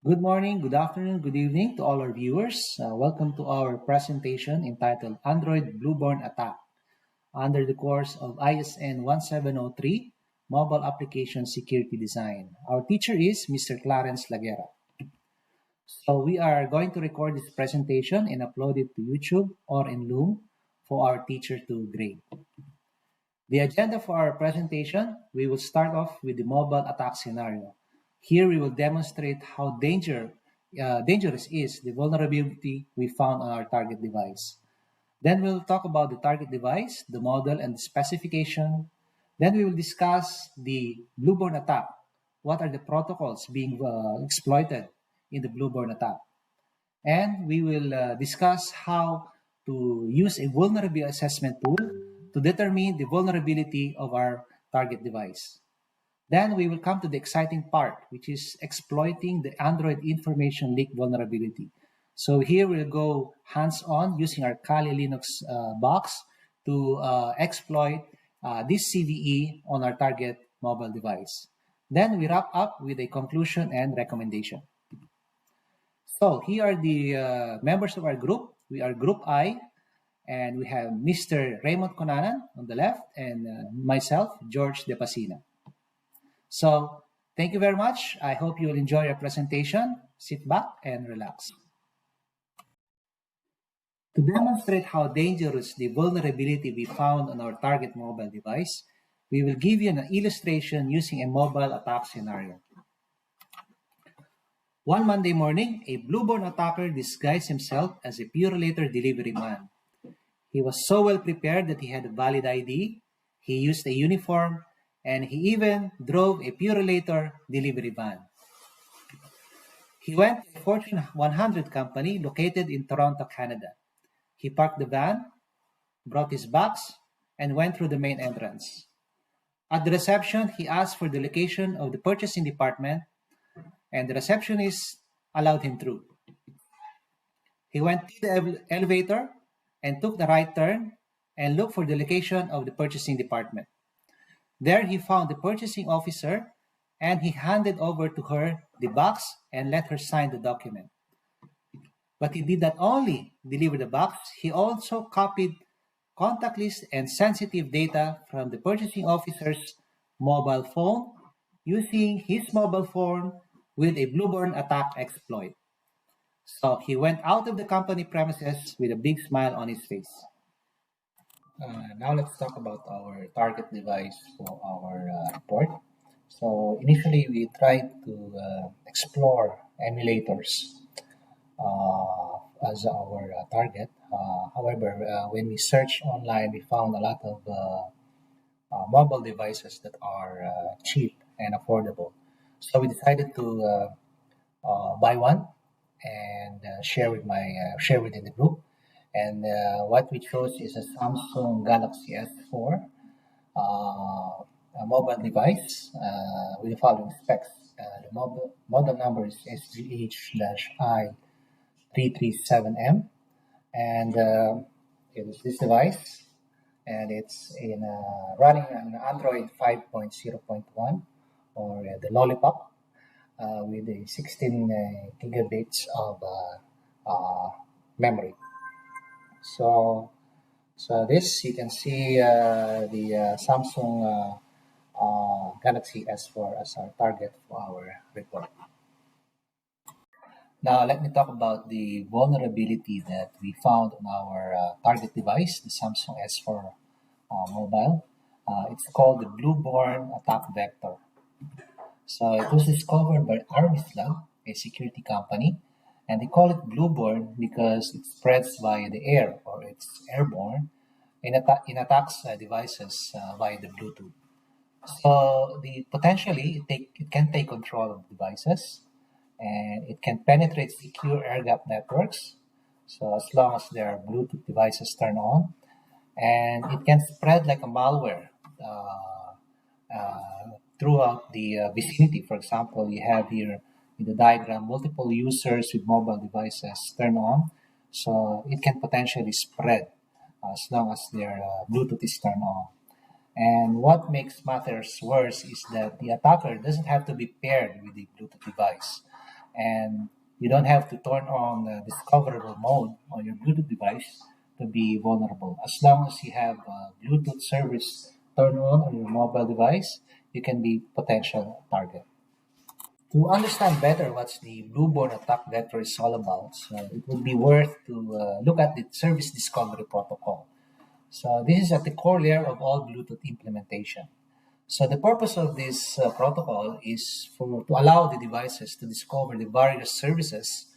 Good morning, good afternoon, good evening to all our viewers. Welcome to our presentation entitled Android Blueborn Attack under the course of ISN 1703 Mobile Application Security Design. Our teacher is Mr. Clarence Laguera. So we are going to record this presentation and upload it to YouTube or in Loom for our teacher to grade. The agenda for our presentation, we will start off with the mobile attack scenario. Here we will demonstrate how dangerous is the vulnerability we found on our target device. Then we'll talk about the target device, the model, and the specification. Then we will discuss the Blueborn attack. What are the protocols being exploited in the Blueborn attack? And we will discuss how to use a vulnerability assessment tool to determine the vulnerability of our target device. Then we will come to the exciting part, which is exploiting the Android information leak vulnerability. So here we'll go hands-on using our Kali Linux box to exploit this CVE on our target mobile device. Then we wrap up with a conclusion and recommendation. So here are the members of our group. We are Group I, and we have Mr. Raymond Conanan on the left and myself, George De Pasina. So thank you very much. I hope you will enjoy our presentation. Sit back and relax. To demonstrate how dangerous the vulnerability we found on our target mobile device, we will give you an illustration using a mobile attack scenario. One Monday morning, a Blueborn attacker disguised himself as a Purolator delivery man. He was so well prepared that he had a valid ID, he used a uniform, and he even drove a Purolator delivery van. He went to a Fortune 100 company located in Toronto, Canada. He parked the van, brought his box, and went through the main entrance. At the reception, he asked for the location of the purchasing department, and the receptionist allowed him through. He went to the elevator and took the right turn and looked for the location of the purchasing department. There he found the purchasing officer, and he handed over to her the box and let her sign the document. But he did not only deliver the box, he also copied contact list and sensitive data from the purchasing officer's mobile phone using his mobile phone with a Blueborn attack exploit. So he went out of the company premises with a big smile on his face. Now let's talk about our target device for our report. So initially we tried to explore emulators as our target. However, when we searched online, we found a lot of mobile devices that are cheap and affordable. So we decided to buy one and share within the group. And what we chose is a Samsung Galaxy S4 a mobile device with the following specs. The model number is SGH-I337M, and it is this device, and it's in running on Android 5.0.1 or the Lollipop with a 16 gigabits of memory. So this you can see the Samsung Galaxy S4 as our target for our report. Now let me talk about the vulnerability that we found on our target device, the Samsung S4 mobile. It's called the Blueborn attack vector. So it was discovered by Armislab, a security company, and they call it Blueborn because it spreads via the air, or it's airborne, in attacks devices via the Bluetooth. So potentially it can take control of devices, and it can penetrate secure air-gapped networks. So as long as their Bluetooth devices turn on, and it can spread like a malware throughout the vicinity. For example, you have here in the diagram multiple users with mobile devices turn on, so it can potentially spread as long as their Bluetooth is turned on. And what makes matters worse is that the attacker doesn't have to be paired with the Bluetooth device. and you don't have to turn on the discoverable mode on your Bluetooth device to be vulnerable. As long as you have Bluetooth service turned on your mobile device, you can be potential target. To understand better what's the Blueborn attack vector is all about, so it would be worth to look at the service discovery protocol. So this is at the core layer of all Bluetooth implementation. So the purpose of this protocol is to allow the devices to discover the various services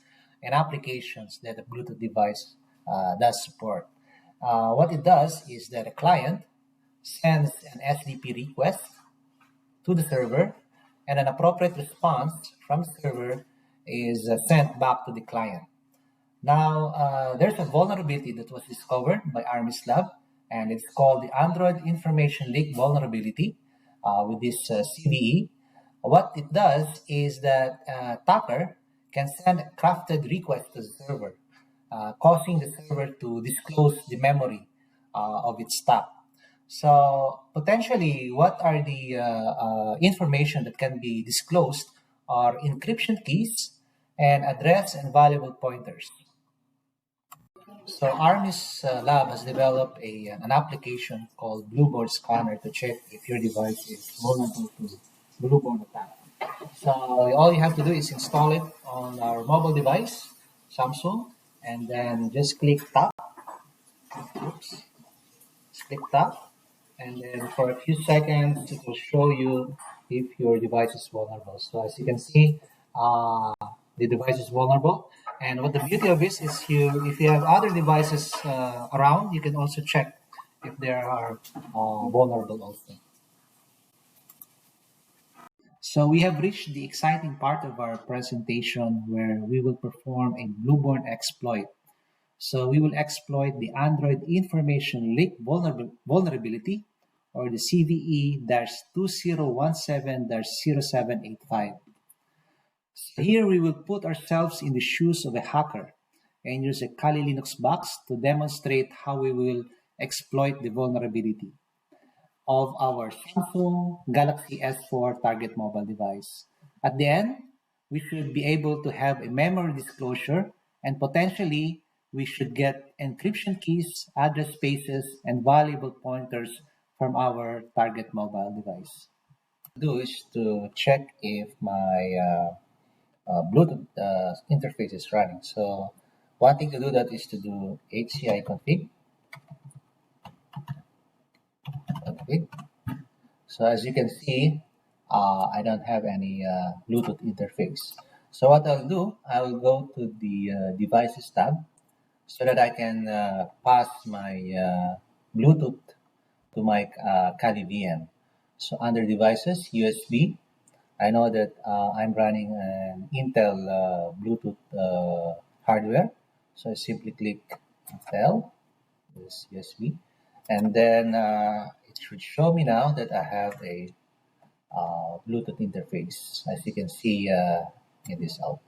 and applications that a Bluetooth device does support. What it does is that a client sends an SDP request to the server, and an appropriate response from the server is sent back to the client. Now, there's a vulnerability that was discovered by Armis Lab, and it's called the Android Information Leak Vulnerability with this CVE. What it does is that attacker can send a crafted request to the server, causing the server to disclose the memory of its stack. So potentially, what are the information that can be disclosed are encryption keys and address and valuable pointers. So Armis Lab has developed an application called Blueboard Scanner to check if your device is vulnerable to Blueboard attack. So all you have to do is install it on our mobile device, Samsung, and then just click tap. Oops. Click tap, and then for a few seconds it will show you if your device is vulnerable. So as you can see, the device is vulnerable, and what the beauty of this is, if you have other devices around, you can also check if they are vulnerable also. So we have reached the exciting part of our presentation where we will perform a Blueborn exploit. So we will exploit the Android Information Leak vulnerability, or the CVE-2017-0785. So here we will put ourselves in the shoes of a hacker and use a Kali Linux box to demonstrate how we will exploit the vulnerability of our Samsung Galaxy S4 target mobile device. At the end, we should be able to have a memory disclosure, and potentially we should get encryption keys, address spaces, and valuable pointers from our target mobile device. Do is to check if my Bluetooth interface is running. So one thing to do that is to do HCI config. So as you can see, I don't have any Bluetooth interface. So what I'll do, I'll go to the devices tab so that I can pass my Bluetooth to my Kali VM. So under devices, USB, I know that I'm running an Intel Bluetooth hardware. So I simply click Intel, this USB, and then it should show me now that I have a Bluetooth interface, as you can see in this out.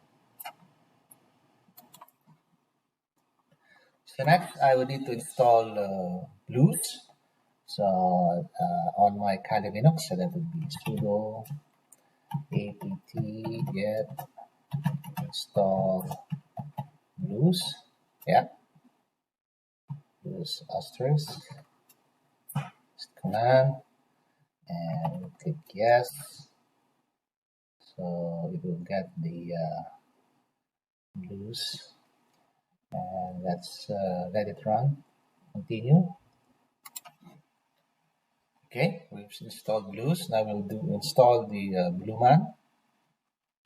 So next, I will need to install Blues. So on my Kali Linux, so that would be sudo apt get install Blues. Yeah, Blues asterisk command, and click yes. So it will get the Blues, and let's let it run. Continue. Okay, we've installed Blues. Now we'll install the Blueman.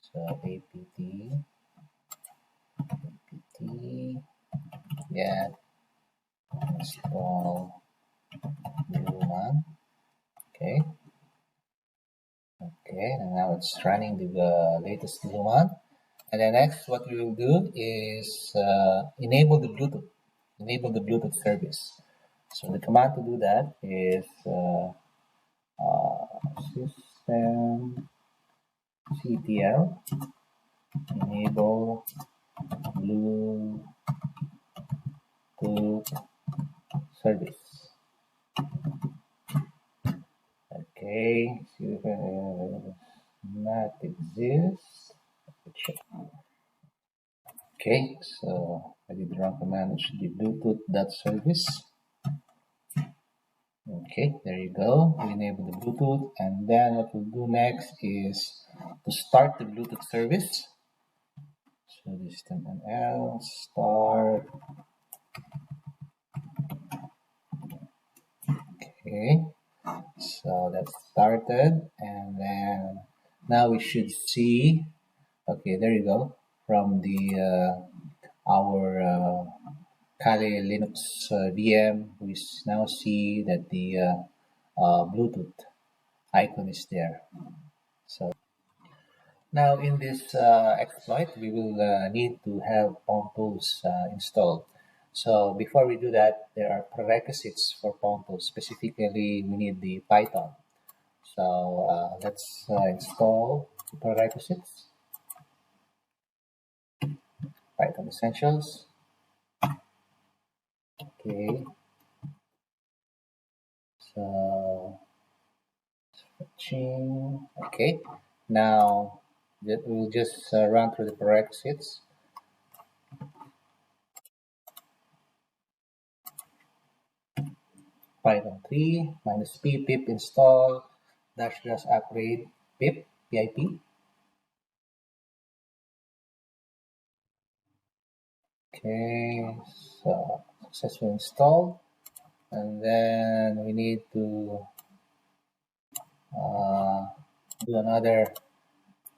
So apt get install Blueman. Okay. Okay, and now it's running the latest Blueman. And then next, what we will do is enable the Bluetooth service. So the command to do that is system ctl enable Bluetooth service. Okay, see if it not exists. Okay, so I did the wrong command. It should be bluetooth.service. Okay, there you go. We enable the Bluetooth, and then what we'll do next is to start the Bluetooth service. So this L start. Okay, so that's started, and then now we should see. Okay, there you go. From the our Kali Linux VM, we now see that the Bluetooth icon is there. So now in this exploit, we will need to have Pawn Tools installed. So before we do that, there are prerequisites for Pawn Tools. Specifically, we need the Python. So let's install the prerequisites, Python Essentials. Okay, so fetching. Okay, now we'll just run through the prerequisites. Python 3 minus p pip install dash dash upgrade pip. Okay, so successfully installed, and then we need to uh, do another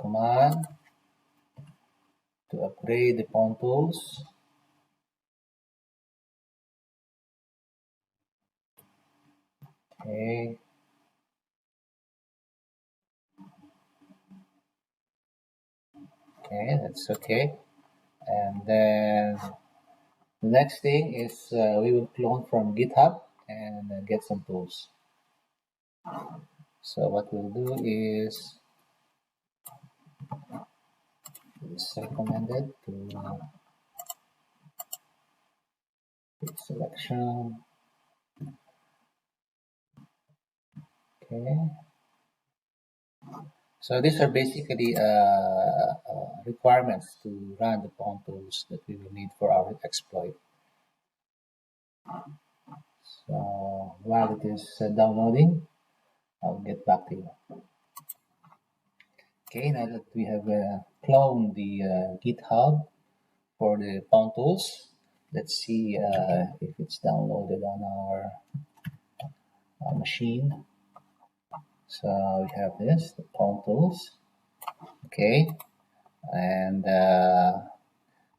command to upgrade the Pawn Tools. Okay, okay, that's okay. And then the next thing is we will clone from GitHub and get some tools. So what we'll do is it's recommended to click selection. Okay. So these are basically requirements to run the Pawn Tools that we will need for our exploit. So while it is downloading, I'll get back to you. Okay, now that we have cloned the GitHub for the Pawn Tools, let's see if it's downloaded on our machine. So we have this, the Pawn Tools. Okay, and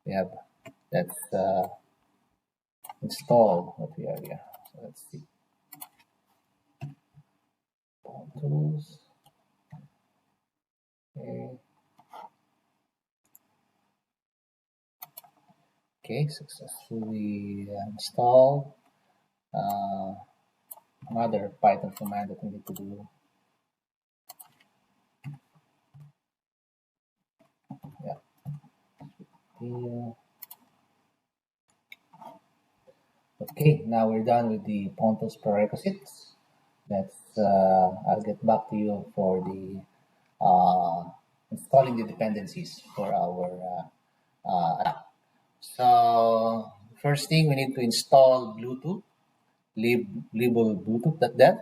we have that's installed what we have here. So let's see. Pawn Tools. Okay. Okay, successfully installed. Another Python command that we need to do. Yeah. Here. Okay, now we're done with the Pawn Tools prerequisites. Let's I'll get back to you for the installing the dependencies for our app. So first thing we need to install Bluetooth, label Bluetooth.dev.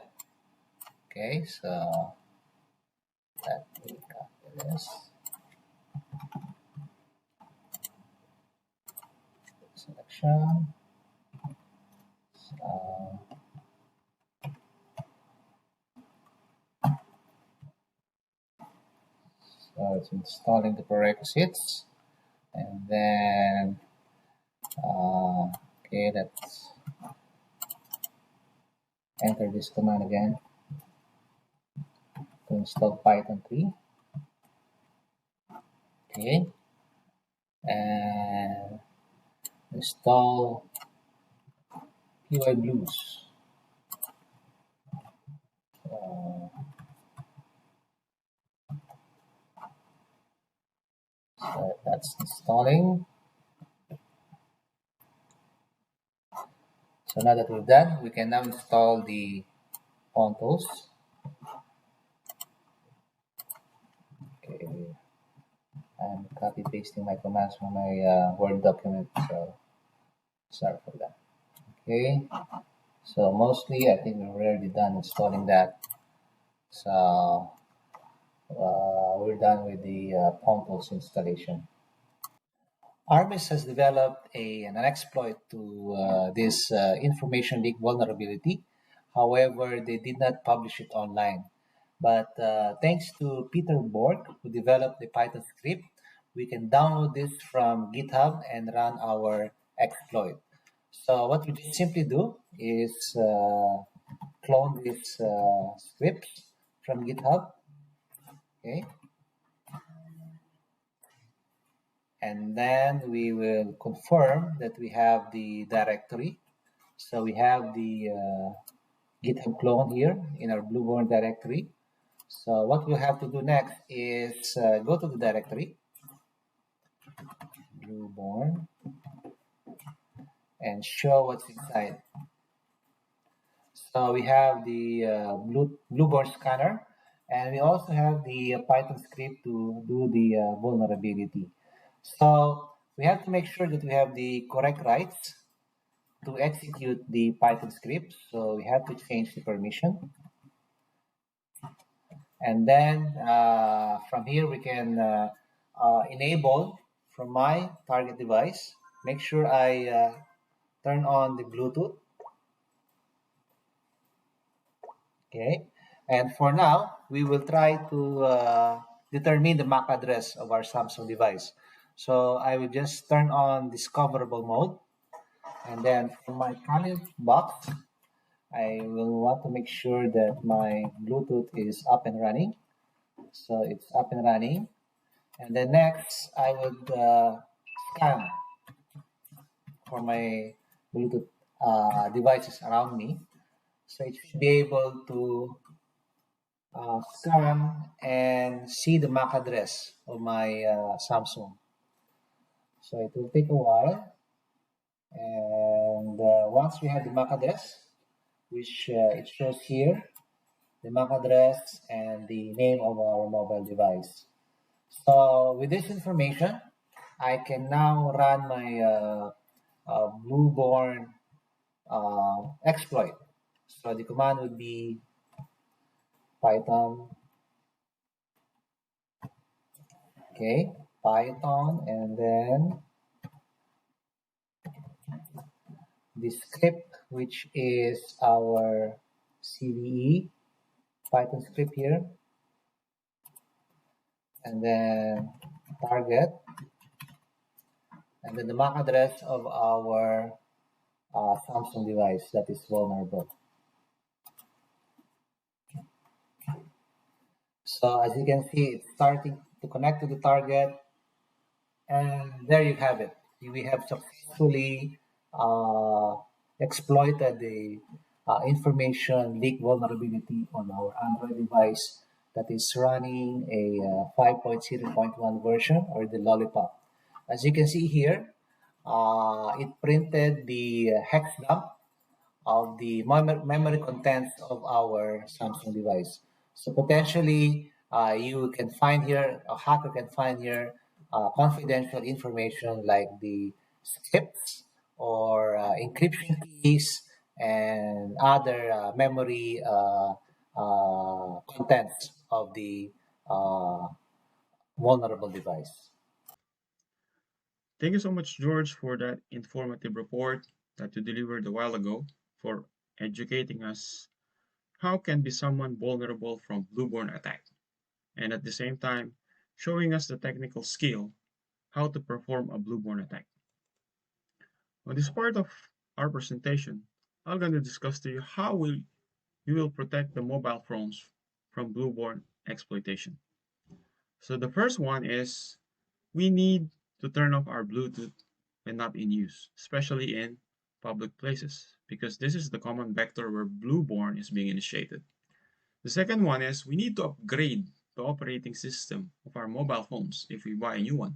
Okay, so that we copy this selection. So it's installing the prerequisites, and then okay, let's enter this command again to install Python 3. Okay, and install PyBlues. So that's installing. So now that we've done, we can now install the Pawn Tools. Okay. I'm copy pasting my commands from my Word document, so sorry for that. Okay, so mostly I think we're already done installing that. So we're done with the Palm Tools installation. Armis has developed an exploit to this information leak vulnerability. However, they did not publish it online. But thanks to Peter Borg, who developed the Python script, we can download this from GitHub and run our exploit. So what we just simply do is clone this script from GitHub, okay, and then we will confirm that we have the directory. So we have the GitHub clone here in our Blueborn directory. So what we'll have to do next is go to the directory, Blueborn, and show what's inside. So we have the Blueborn scanner, and we also have the Python script to do the vulnerability. So we have to make sure that we have the correct rights to execute the Python script. So we have to change the permission. And then from here, we can enable from my target device. Make sure I turn on the Bluetooth. Okay. And for now, we will try to determine the MAC address of our Samsung device. So I will just turn on discoverable mode. And then from my current box, I will want to make sure that my Bluetooth is up and running. So it's up and running. And then next, I would scan for my Bluetooth devices around me. So it should be able to scan and see the MAC address of my Samsung. So it will take a while. And once we have the MAC address, which it shows here, the MAC address and the name of our mobile device. So with this information, I can now run my Blueborn exploit. So the command would be Python, okay, Python, and then the script, which is our CVE Python script here, and then target, and then the MAC address of our Samsung device that is vulnerable. So as you can see, it's starting to connect to the target, and there you have it. We have successfully uh, exploited the information leak vulnerability on our Android device that is running a 5.0.1 version, or the Lollipop. As you can see here, it printed the hex dump of the memory contents of our Samsung device. So potentially, you can find here, a hacker can find here confidential information like the scripts or encryption keys and other memory contents of the uh, vulnerable device. Thank you so much, George, for that informative report that you delivered a while ago for educating us how can be someone vulnerable from blueborn attack, and at the same time showing us the technical skill how to perform a blueborn attack. On this part of our presentation, I'm going to discuss to you how you will protect the mobile phones from blueborn exploitation. So the first one is we need to turn off our Bluetooth when not in use, especially in public places, because this is the common vector where blueborn is being initiated. The second one is we need to upgrade the operating system of our mobile phones if we buy a new one.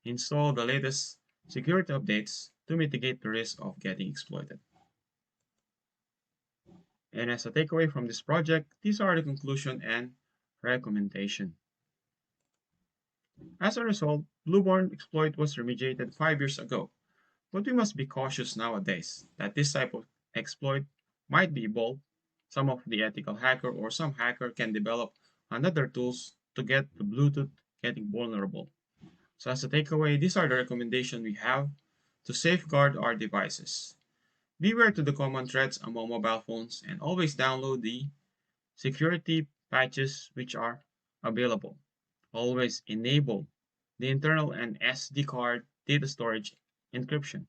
Install the latest security updates to mitigate the risk of getting exploited. And as a takeaway from this project, these are the conclusion and recommendation. As a result, Blueborn exploit was remediated 5 years ago, but we must be cautious nowadays that this type of exploit might be evolved. Some of the ethical hacker or some hacker can develop another tools to get the Bluetooth getting vulnerable. So as a takeaway, these are the recommendations we have to safeguard our devices. Beware to the common threats among mobile phones and always download the security patches which are available. Always enable the internal and SD card data storage encryption.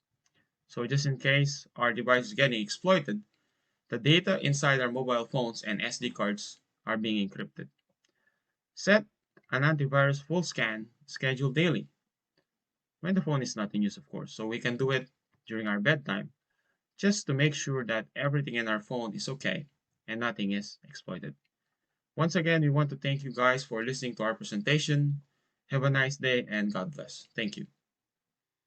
So just in case our device is getting exploited, the data inside our mobile phones and SD cards are being encrypted. Set an antivirus full scan schedule daily when the phone is not in use, of course. So we can do it during our bedtime just to make sure that everything in our phone is okay and nothing is exploited. Once again, we want to thank you guys for listening to our presentation. Have a nice day and God bless. Thank you.